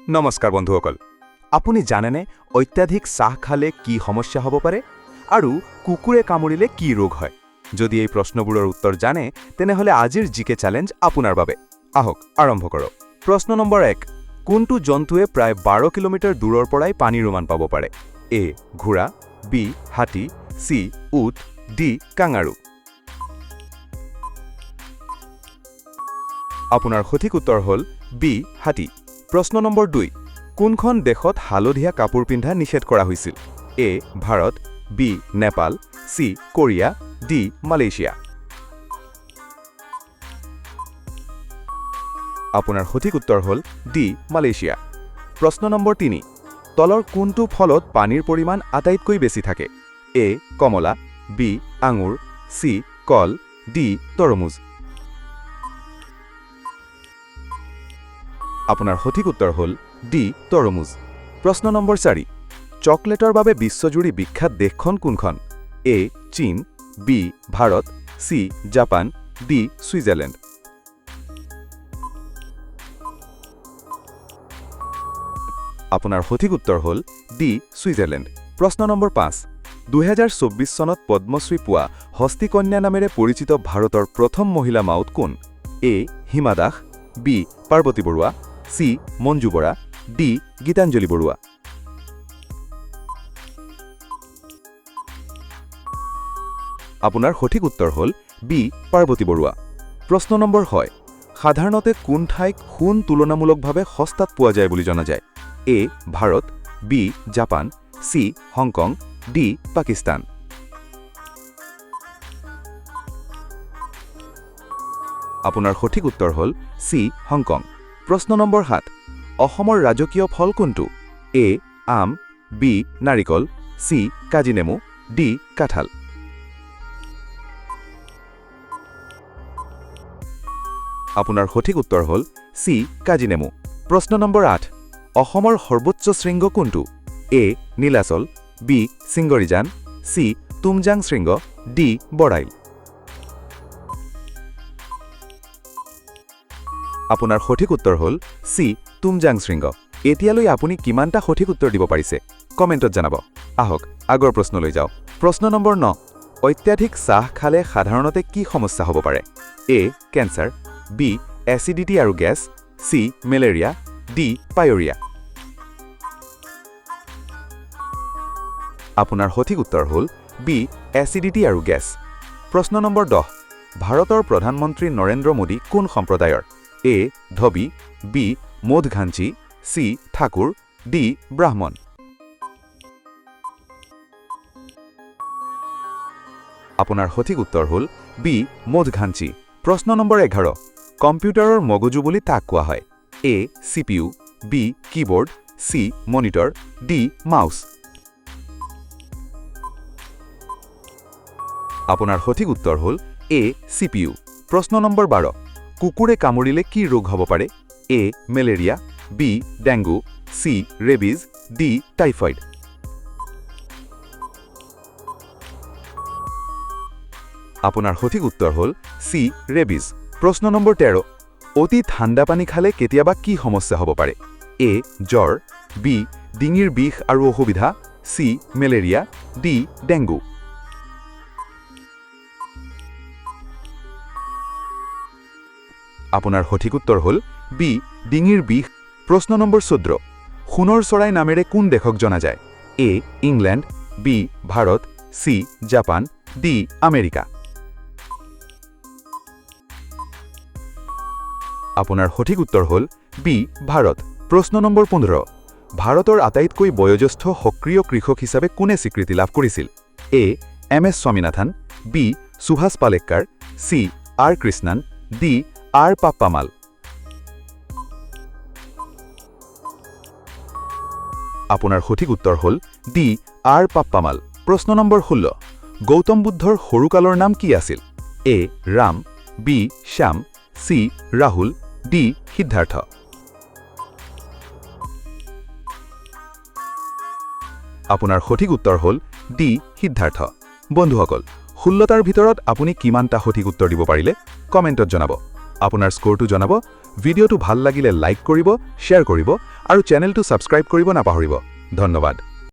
নমস্কাৰ বন্ধুসকল, আপুনি জানেনে অত্যাধিক চাহ খালে কি সমস্যা হ'ব পাৰে আৰু কুকুৰে কামুৰিলে কি ৰোগ হয়? যদি এই প্ৰশ্নবোৰৰ উত্তৰ জানে তেনেহলে আজিৰ জিকে চ্যালেঞ্জ আপোনাৰ বাবে। আহক আৰম্ভ কৰক। প্ৰশ্ন নম্বৰ 1, কোনটো জন্তুৱে প্ৰায় 12 কিলোমিটাৰ দূৰৰ পৰাই পানীৰ উমান পাব পাৰে? এ ঘোঁৰা, বি হাতী, সি উট, ডি কাঙাৰু। আপোনাৰ সঠিক উত্তৰ হ'ল বি হাতী। প্ৰশ্ন নম্বৰ 2, কোনখন দেশত হালধীয়া কাপোৰ পিন্ধা নিষেধ কৰা হৈছিল? এ ভাৰত, বি নেপাল, সি কোৰিয়া, ডি মালয়েছিয়া। আপোনাৰ সঠিক উত্তৰ হ'ল ডি মালয়েছিয়া। প্ৰশ্ন নম্বৰ 3, তলৰ কোনটো ফলত পানীৰ পৰিমাণ আটাইতকৈ বেছি থাকে? এ কমলা, বি আঙুৰ, সি কল, ডি তৰমুজ। আপোনাৰ সঠিক উত্তৰ হ'ল ডি তৰমুজ। প্ৰশ্ন নম্বৰ 4, চকলেটৰ বাবে বিশ্বজুৰি বিখ্যাত দেশখন কোনখন? এ চীন, বি ভাৰত, সি জাপান, ডি ছুইজাৰলেণ্ড। আপোনাৰ সঠিক উত্তৰ হ'ল ডি ছুইজাৰলেণ্ড। প্ৰশ্ন নম্বৰ 5, 2024 চনত পদ্মশ্ৰী পোৱা হস্তিকন্যা নামেৰে পৰিচিত ভাৰতৰ প্ৰথম মহিলা মাউত কোন? এ হিমা দাস, বি পাৰ্বতী বৰুৱা, সি মঞ্জু বৰা, ডি গীতাঞ্জলি বৰুৱা। আপোনাৰ সঠিক উত্তৰ হ'ল বি পাৰ্বতী বৰুৱা। প্ৰশ্ন নম্বৰ 6, সাধাৰণতে কোন ঠাইক সোণ তুলনামূলকভাৱে সস্তাত পোৱা যায় বুলি জনা যায়? এ ভাৰত, বি জাপান, সি হংকং, ডি পাকিস্তান। আপোনাৰ সঠিক উত্তৰ হ'ল সি হংকং। প্ৰশ্ন নম্বৰ 7, অসমৰ ৰাজকীয় ফল কোনটো? এ আম, বি নাৰিকল, সি কাজিনেমু, ডি কাঁঠাল। আপোনাৰ সঠিক উত্তৰ হ'ল সি কাজিনেমু। প্ৰশ্ন নম্বৰ 8, অসমৰ সৰ্বোচ্চ শৃংগ কোনটো? এ নীলাচল, বি সিংগৰিজান, সি তুমজাং শৃংগ, ডি বৰাইল। আপোনাৰ সঠিক উত্তৰ হ'ল সি তুমজাং শৃংগ। এতিয়ালৈ আপুনি কিমানটা সঠিক উত্তৰ দিব পাৰিছে কমেণ্টত জনাব। আহক আগৰ প্ৰশ্নলৈ যাওঁ। প্ৰশ্ন নম্বৰ 9, অত্যাধিক চাহ খালে সাধাৰণতে কি সমস্যা হ'ব পাৰে? এ কেঞ্চাৰ, বি এচিডিটি আৰু গেছ, সি মেলেৰিয়া, ডি পায়ৰিয়া। আপোনাৰ সঠিক উত্তৰ হ'ল বি এচিডিটি আৰু গেছ। প্ৰশ্ন নম্বৰ 10, ভাৰতৰ প্ৰধানমন্ত্ৰী নৰেন্দ্ৰ মোদী কোন সম্প্ৰদায়ৰ? এ ধবি, বি মোদঘাঞ্চি, সি ঠাকুৰ, ডি ব্ৰাহ্মণ। আপোনাৰ সঠিক উত্তৰ হ'ল বি মোদঘাঞ্চি। প্ৰশ্ন নম্বৰ 11, কম্পিউটাৰৰ মগজু বুলি তাক কোৱা হয়? এ CPU, বি কিবৰ্ড, সি মনিটৰ, ডি মাউচ। আপোনাৰ সঠিক উত্তৰ হ'ল এ CPU। প্ৰশ্ন নম্বৰ 12, কুকুৰে কামুৰিলে কি ৰোগ হ'ব পাৰে? এ মেলেৰিয়া, বি ডেংগু, সি ৰেবিজ, ডি টাইফয়েড। আপোনাৰ সঠিক উত্তৰ হ'ল সি ৰেবিজ। প্ৰশ্ন নম্বৰ 13, অতি ঠাণ্ডা পানী খালে কেতিয়াবা কি সমস্যা হ'ব পাৰে? এ জ্বৰ, বি ডিঙিৰ বিষ আৰু অসুবিধা, সি মেলেৰিয়া, ডি ডেংগু। আপোনাৰ সঠিক উত্তৰ হ'ল বি ডিঙিৰ বিষ। প্ৰশ্ন নম্বৰ 14, সোণৰ চৰাই নামেৰে কোন দেশক জনা যায়? এ ইংলেণ্ড, বি ভাৰত, সি জাপান, ডি আমেৰিকা। আপোনাৰ সঠিক উত্তৰ হ'ল বি ভাৰত। প্ৰশ্ন নম্বৰ 15, ভাৰতৰ আটাইতকৈ বয়োজ্যেষ্ঠ সক্ৰিয় কৃষক হিচাপে কোনে স্বীকৃতি লাভ কৰিছিল? এ MS স্বামীনাথন, বি সুভাষ পালেক্কাৰ, সি R কৃষ্ণন, ডি R পাপ্পামাল। আপোনাৰ সঠিক উত্তৰ হ'ল ডি R পাপ্পামাল। প্ৰশ্ন নম্বৰ 16, গৌতম বুদ্ধৰ সৰুকালৰ নাম কি আছিল? এ ৰাম, বি শ্যাম, সি ৰাহুল, ডি সিদ্ধাৰ্থ। আপোনাৰ সঠিক উত্তৰ হ'ল ডি সিদ্ধাৰ্থ। বন্ধুসকল, 16টাৰ ভিতৰত আপুনি কিমানটা সঠিক উত্তৰ দিব পাৰিলে কমেণ্টত জনাব। আপোনাৰ স্কোৰটো জনাব ভিডিঅ'টো ভাল লাগিলে লাইক কৰিব, শ্বেয়াৰ কৰিব আৰু চেনেলটো ছাবস্ক্ৰাইব কৰিব নাপাহৰিব। ধন্যবাদ।